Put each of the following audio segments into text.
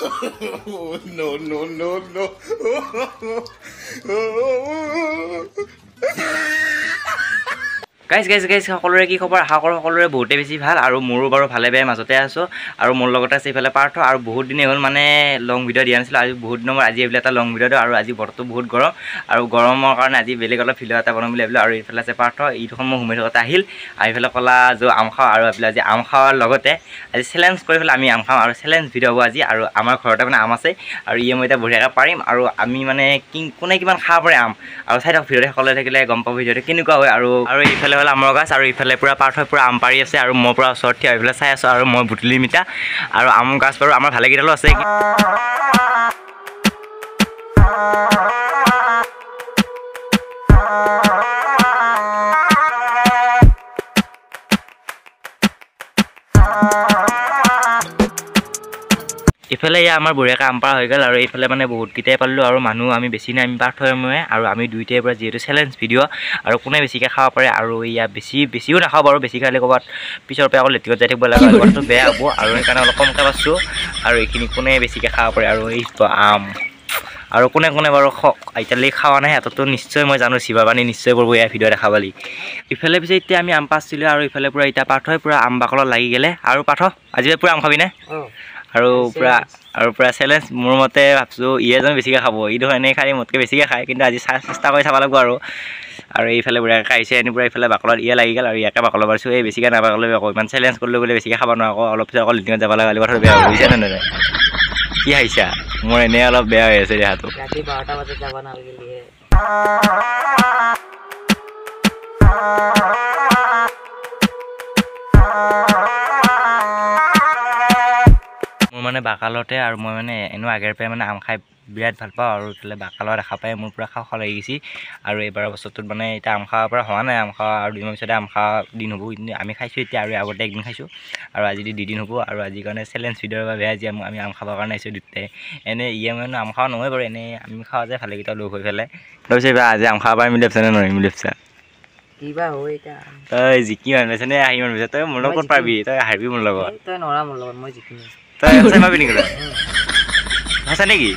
No, no, no, no. Guys সকলোৰে কি খবৰ? আশা কৰোঁ সকলোৰে বহুতে বেছি ভাল আৰু মোৰো বাৰু ভালে বেয়া মাজতে আছোঁ আৰু মোৰ লগতে আছে এইফালে পাৰ্থ আৰু বহুত দিনেই হ'ল মানে লং ভিডিঅ' দিয়া নাছিলোঁ। আজি বহুত দিনৰ আজি এইবিলাক এটা লং ভিডিঅ' দিওঁ আৰু আজি বতৰটো বহুত গৰম আৰু গৰমৰ কাৰণে আজি বেলেগ অলপ ভিডিঅ' এটা বনাম বুলি ভাবিলোঁ। আৰু এইফালে আছে পাৰ্থ, এইডোখৰ মই সোমাই থাকোঁতে আহিল আৰু এইফালে ক'লা আম খাওঁ আৰু এইফালে আজি আম খাৱাৰ লগতে আজি চেলেঞ্জ কৰি পেলাই আমি আম খাওঁ আৰু চেলেঞ্জ ভিডিঅ' হ'ব আজি। আৰু আমাৰ ঘৰতে মানে আম আছে আৰু মই এতিয়া বঢ়িয়াকৈ পাৰিম আৰু আমি মানে কোনে কিমান খাব পাৰে আম আৰু চাই থাকক ভিডিঅ'টো সকলোৱে থাকিলে গম পাব ভিডিঅ'টো কেনেকুৱা হয়। আৰু এইফালে হ'ল আমৰ গাছ আৰু ইফালে পুৰা পাৰ্থই পুৰা আম পাৰি আছে আৰু মই পুৰা ওচৰত থিয় হৈ পেলাই চাই আছোঁ আৰু মই বুটলি মিঠা আৰু আম গাছ বাৰু আমাৰ ভালেকেইডালো আছে। ইফালে আমাৰ বঢ়িয়াকৈ আম পাৰা হৈ গ'ল আৰু এইফালে মানে বহুতকেইটাই পালোঁ আৰু মানুহ আমি বেছি নাই, আমি পাৰ্থই মই আৰু আমি দুইটাই পৰা যিহেতু চেলেঞ্জ ভিডিঅ' আৰু কোনে বেছিকৈ খাব পাৰে আৰু বেছিও নাখাওঁ বাৰু, বেছি খালে ক'ৰবাত পিছৰ পৰা আকৌ লেট্ৰিনত যাই থাকিব লাগে আৰু কথাটো বেয়া হ'ব আৰু সেইকাৰণে অলপ কমকৈ পাইছোঁ আৰু এইখিনি কোনে বেছিকৈ খাব পাৰে আৰু এই আম আৰু কোনে বাৰু এতিয়ালৈকে খোৱা নাই সিহঁততো নিশ্চয় মই জানো চিবা পানী নিশ্চয় কৰিব এয়া ভিডিঅ' দেখা পালি। ইফালে পিছে এতিয়া আমি আম পাইছিলোঁ আৰু ইফালে পূৰা এতিয়া পাৰ্থই পূৰা আম বাকলত লাগি গ'লে আৰু পাৰ্থ আজি পূৰা আম খাবিনে? আৰু পূৰা চেলেঞ্জ মোৰ মতে ভাবছোঁ এজন বেছিকৈ খাব, ধৰ এনেই খাই মোতকৈ বেছিকৈ খায় কিন্তু আজি চেষ্টা কৰি চাব লাগিব আৰু এইফালে বুঢ়াকৈ খাইছে এনে পূৰা এইফালে বাকলত লাগি গ'ল আৰু ইয়াকে বাকলত পাৰিছোঁ এই বেছিকৈ নাবাকলৈ আকৌ ইমান চেলেঞ্জ কৰিলোঁ বোলে বেছিকৈ খাব নোৱাৰোঁ আকৌ অলপ পিছত আকৌ লেট্ৰিনত যাব লগা কথাটো বেয়া হৈছে নে নাই? কি খাইছা? মোৰ এনেই অলপ বেয়া হৈ আছে দেহাটো। ৰাতি 12টা বজাত যাব নালাগিলে মোৰ মানে বাকালতে আৰু মই মানে এনেও আগেৰ পৰাই মানে আম খাই বিৰাট ভাল পাওঁ আৰু এইফালে বাকালত দেখা পাই মোৰ পূৰা খাওঁ লাগি গৈছে আৰু এইবাৰৰ বছৰটোত মানে এতিয়া আম খাৱাৰ পৰা হোৱা নাই, আম খোৱা আৰু 2 মাহ পিছতে আম খোৱা দিন হ'ব। কিন্তু আমি খাইছোঁ এতিয়া আৰু আগতে একদিন খাইছোঁ আৰু আজি 2 দিন হ'ব আৰু আজিৰ কাৰণে চেলেঞ্জ ভিডিঅ'ৰ বাবে আজি আমি আম খাবৰ কাৰণে আহিছোঁ দুটাই। এনেই মানে আম খোৱা নহয় বাৰু, এনেই আমি খাওঁ যে ভালেকেইটা লগ হৈ পেলাই তাৰপিছত এইবাৰ আজি আম খাব পাৰি মিলি ভাবছা নে নহয় মিলি ভাবছা? কিবা হয় এতিয়া তই জিকি মান পাইছ নে আহি মান পাইছ? তই মোৰ লগত পাৰিবি, তই হাৰিবি মোৰ লগত। তই নৰা মোৰ লগত, মই জিকিম। তই পাবি নেকি? তই ভাইছা নেকি?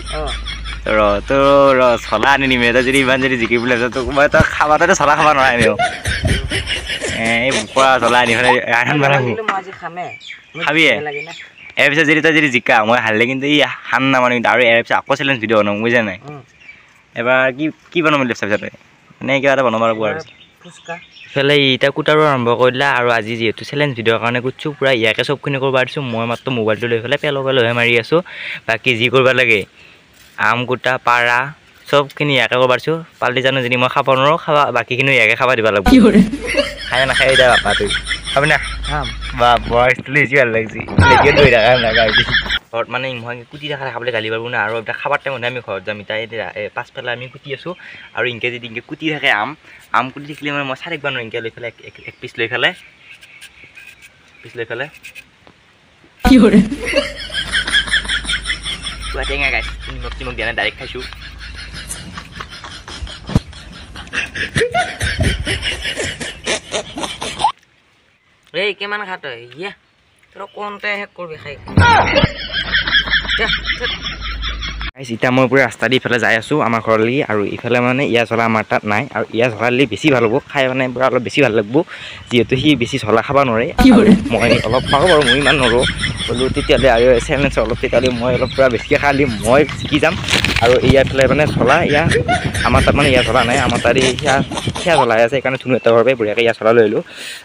তোৰ চলা আনি নিমে তই যদি ইমান যদি জিকি বুলি ভাবিছ তোক মই তই খাবা, তইতো চলা খাব নোৱাৰা এনেও এই বুকুৰা চলা আনি পেলাই খাবি ইয়াৰ পিছত যদি তই যদি জিকা মই হাৰিলে কিন্তু এই হান নামানো কিন্তু আৰু ইয়াৰ পিছত আকৌ চেলেঞ্জ ভিডিঅ' বনাম বুজিছা নাই? এবাৰ কি বনাম বুলি ভাবিছা তই? মানে কিবা এটা বনাব লাগিব আৰু ইফালে এতিয়া কুটাৰো আৰম্ভ কৰিলা আৰু আজি যিহেতু চেলেঞ্জ ভিডিঅ'ৰ কাৰণে কুটছোঁ পূৰা ইয়াকে চবখিনি কৰিব দিছোঁ। মই মাত্ৰ মোবাইলটো লৈ পেলাই পেলহে মাৰি আছোঁ, বাকী যি কৰিব লাগে আম কুটা পাৰা চবখিনি ইয়াকে কৰিব পাৰিছোঁ। পাল্টি জানো যদি মই খাব নোৱাৰোঁ খাবা বাকীখিনি ইয়াকে খাব দিব লাগিব। খাই নাখাই এতিয়া বাপা তুই খাবি না? বা বয়সটো বেছি ভাল লাগিছে ধৰি থকা নাগাইছে ঘৰত মানে ইমান কুটি থকা খাবলৈ গালি পাৰিব না আৰু এতিয়া খাবাৰ টাইমতহে আমি ঘৰত যাম। এতিয়া পাছফালে আমি কুটি আছোঁ আৰু ইনকে যদি ইনকে কুটি থাকে আম কুটি থাকিলে মানে মই চাই থাকিব নোৱাৰোঁ ইনকে লৈ পেলাই এক পিচ লৈ পেলাই টেঙা গাইছ নিমখ চিমখ দিয়া নাই ডাইৰেক্ট খাইছোঁ। এই কিমান খাত ইয়া তোৰ কোনতে শেষ কৰিবি খাই এতিয়া মই পূৰা ৰাস্তা দি ইফালে যাই আছোঁ আমাৰ ঘৰলৈকে আৰু ইফালে মানে ইয়া চলা আমাৰ তাত নাই আৰু ইয়া চলালে বেছি ভাল হ'ব, খাই মানে পূৰা অলপ বেছি ভাল লাগিব যিহেতু সি বেছি চলা খাব নোৱাৰে। মই অলপ পাৰোঁ বাৰু, মই ইমান নোৱাৰোঁ বোলো তেতিয়াহ'লে আৰু চেলেঞ্জ অলপ তেতিয়াহ'লে মই অলপ পূৰা বেছিকৈ খালি মই শিকি যাম। আৰু ইয়াৰফালে মানে চলা আমাৰ তাত মানে ইয়া চলা নাই, আমাৰ তাত সেয়া চলাই আছে সেইকাৰণে ধুনু এটা ঘৰৰ বঢ়িয়াকৈ ইয়া চলা লৈ আহিলোঁ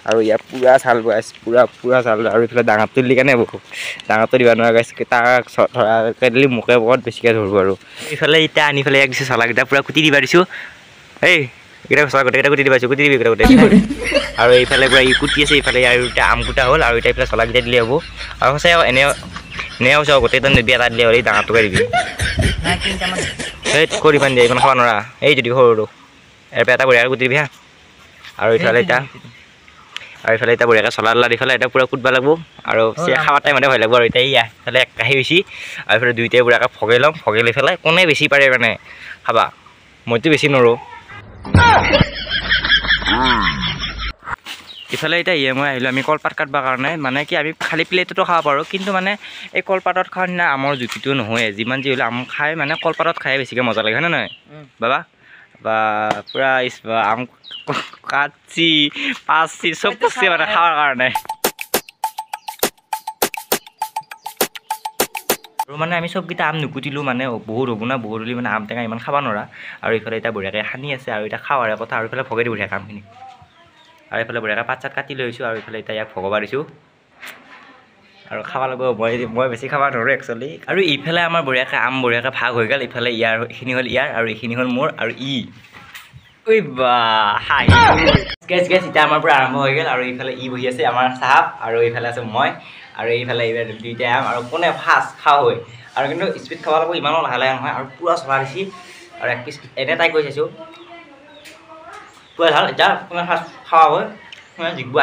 আৰু ইয়াৰ পূৰা চাল বগাইছে পূৰা চাল আৰু এইফালে ডাঙৰটো দিলি কাৰণে ডাঙৰটো দিব নোৱাৰা গাইছে তাক ধৰাকৈ দিলি মোকে বহুত বেছিকৈ ধৰিব আৰু এইফালে এতিয়া আনি পেলাই ইয়াক দিছোঁ চলাকেইটা পূৰা কুটি দিবা দিছোঁ। এইকেইটা চলা গোটেইকেইটা কুটি দিবা দিছোঁ কুটি দিবি গোটেই আৰু এইফালে পূৰা ই কুটি আছে এইফালে আৰু এতিয়া আম কুটা হ'ল আৰু এতিয়া এইফালে চলাকেইটা দিলে হ'ব আৰু সঁচাই এনে হৈছে গোটেইটা নিবি এটা দিলে হ'ল এই ডাঙৰটোকে দিবি সেই কৰি পানি দিয়া ইমান খাব নোৱাৰা এই যদি সৰুটো ইয়াৰ পৰা এটা বঢ়িয়াকৈ কুটি দিবি হা। আৰু এইফালে এতিয়া বঢ়িয়াকৈ চলা দি পেলাই এতিয়া পূৰা কুটবা লাগিব আৰু খাৱাৰ টাইমতে ভয় লাগিব আৰু এতিয়া এইফালে এক কাঁহী বেছি আৰু এইফালে দুইটাই বঢ়িয়াকৈ ভগাই ল'ম, ভগাই লৈ পেলাই কোনে বেছি পাৰে মানে খাবা, মইতো বেছি নোৱাৰোঁ। ইফালে এতিয়া মই আহিলোঁ আমি কলপাত কাটবৰ কাৰণে মানে কি আমি খালী প্লেটতো খাব পাৰোঁ কিন্তু মানে এই কলপাতত খোৱাৰ নিচিনা আমৰ জুতিটো নহয় যিমান যি হ'লেও আম খাই মানে কলপাতত খাই বেছিকৈ মজা লাগে হয়নে নহয় বাবা বা পূৰা আম কাটছি পাচছি চব বস্তু মানে খাৱাৰ কাৰণে আৰু মানে আমি চবকেইটা আম নুকুটিলোঁ মানে বহুত হ'ব না বহুত হ'লে মানে আম টেঙা ইমান খাব নোৱাৰা আৰু এইফালে এতিয়া বঢ়িয়াকৈ সানি আছে আৰু এতিয়া খাৱাৰে কথা আৰু এইফালে ভগাই দিব বঢ়িয়া কামখিনি আৰু এইফালে বঢ়িয়াকৈ পাত চাত কাটি লৈছোঁ আৰু এইফালে এতিয়া ইয়াক ভগাব দিছোঁ আৰু খাব লাগিব মই বেছি খাব নোৱাৰোঁ একচুৱেলি আৰু ইফালে আমাৰ বঢ়িয়াকৈ আম বঢ়িয়াকৈ ভাগ হৈ গ'ল ইফালে ইয়াৰ এইখিনি হ'ল ইয়াৰ আৰু এইখিনি হ'ল মোৰ আৰু ঐ বা হাই গেছ এতিয়া আমাৰ পৰা আৰম্ভ হৈ গ'ল আৰু এইফালে বহি আছে আমাৰ চাহাব আৰু এইফালে আছে মই আৰু এইফালে এইবাৰ দুইটাই আম আৰু কোনে ফাৰ্ষ্ট খাওঁ হয় আৰু কিন্তু স্পীড খাব লাগিব ইমানো লাহে লাহে নহয় আৰু পূৰা চলা দিছি আৰু এক পিচ এনে তাই কৈ চাইছোঁ পূৰা ভাল এতিয়া কোনে ফাৰ্ষ্ট খাৱা হয় জিকিব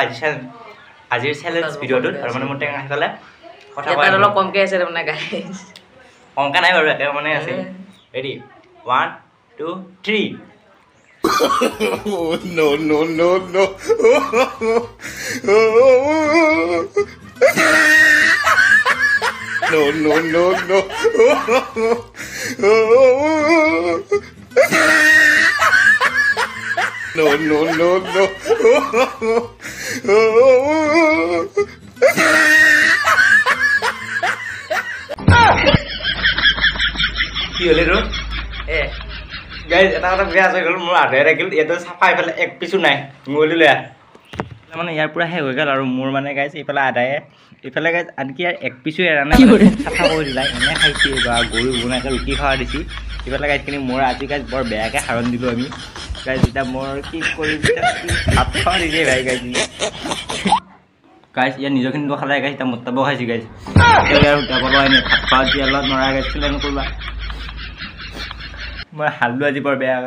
আজিৰ চেলেঞ্জ ভিডিঅ'টোত আৰু মানে মোৰ টেঙা সেইফালে কথা অলপ কমকৈ আছে তাৰমানে গাইজ কমকৈ নাই বাৰু একে মানে আছে ready 1 2 3 no, no, no, no. No, no, no, no. No, no, no, no. কি হ'লে ৰ গাইজ এটা কথা বেয়া হৈ গ'ল মোৰ আধাই থাকিল ইয়াতে চাফা এইফালে এক পিছো নাই মৰিলো লৈ মানে ইয়াৰ পৰা শেষ হৈ গ'ল আৰু মোৰ মানে গাইজ এইফালে আধাই এইফালে গাইজ আনকি ইয়াৰ এক পিছো এৰা নাই চাফা কৰি দিলা এনে খাইছে বা গৰু বনাকৈ ৰুটি খোৱা দিছে এইফালে গাইজখিনি মোৰ আজি গাইজ বৰ বেয়াকৈ সাৰণ দিলোঁ আমি গাইজ এতিয়া মোৰ কি কৰিম ভাত খোৱা দিছে ভাই গাইজ গাইজ ইয়াৰ নিজৰখিনি খালে গাইজ এতিয়া মোটাব খাইছে গাইজ আৰু ডাবলো আনি ভাত খোৱা দিয়া অলপ নৰা গাইজ চিন্তা নকৰিবা মই হাল্লো আজি বৰ বেয়া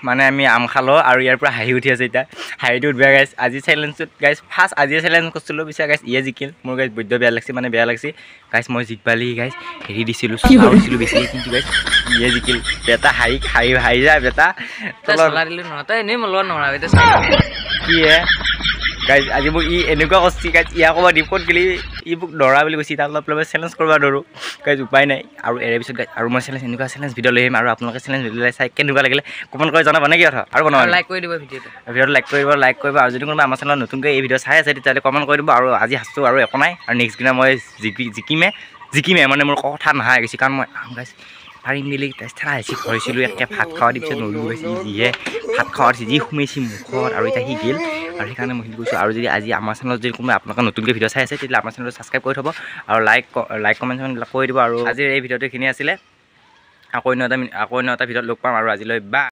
মানে আমি আম খালোঁ আৰু ইয়াৰ পৰা হাঁহি উঠি আছে এতিয়া হাঁহিটো উঠবে গাইজ আজি চেলেঞ্জটোত গাইজ ফাৰ্ষ্ট আজিয়ে চেলেঞ্জ কৰিছিলোঁ পিছে গাইজ জিকিল মোৰ গাইজ বৈদ্য বেয়া লাগিছে মানে বেয়া লাগিছে গাইজ মই জিকবালি গাইজ হেৰি দিছিলোঁ দিছিলোঁ বেছিকৈ কিন্তু গাইজ জিকিল বেটা হাঁহি যায় বেটা কি গাইজ আজি মোক এনেকুৱা কৰিছে গাইজ ইয়াক ক'ব দিম ক'ত গেলি মোক দৰা বুলি কৈছে তাত অলপ চেলেঞ্জ কৰিব ধৰোঁ গাইজ উপায় নাই আৰু এৰে পিছত গাইজ আৰু মই এনেকুৱা চেলেঞ্জ ভিডিঅ' লৈ আহিম আৰু আপোনালোকে চেলেঞ্জ ভিডিঅ' চাই কেনেকুৱা লাগিলে কমেণ্ট কৰি জনাব নে কি কথা আৰু বনাব লাইক কৰি দিব ভিডিঅ'টো লাইক কৰিব আৰু যদি কোনোবা আমাৰ চেনেলত নতুনকৈ এই ভিডিঅ' চাই আছে তেতিয়াহ'লে কমেণ্ট কৰি দিব আৰু আজি সাজটো আৰু একো নাই আৰু নেক্সট দিনা মই জিকিমে মানে মোৰ কথা নাহে গৈছে কাৰণ মই গাইজ পাৰিম মিলি ঠেলা হেঁচি কৰিছিলোঁ একে ভাত খোৱা দি পিছত নলু গৈছে যিহে ভাত খোৱা দিছে যি সোমাইছে মুখত আৰু এতিয়া সি গ'ল আৰু সেইকাৰণে মই সেইটো কৈছোঁ আৰু যদি আজি আমাৰ চেনেলত যদি কোনোবা আপোনালোকে নতুনকৈ ভিডিঅ' চাই আছে তেতিয়াহ'লে আমাৰ চেনেলটো ছাবস্ক্ৰাইব কৰি থ'ব আৰু লাইক কমেণ্ট কৰি দিব আৰু আজিৰ এই ভিডিঅ'টো এইখিনি আছিলে আকৌ অন্য এটা ভিডিঅ'ত লগ পাম আৰু আজিলৈ বা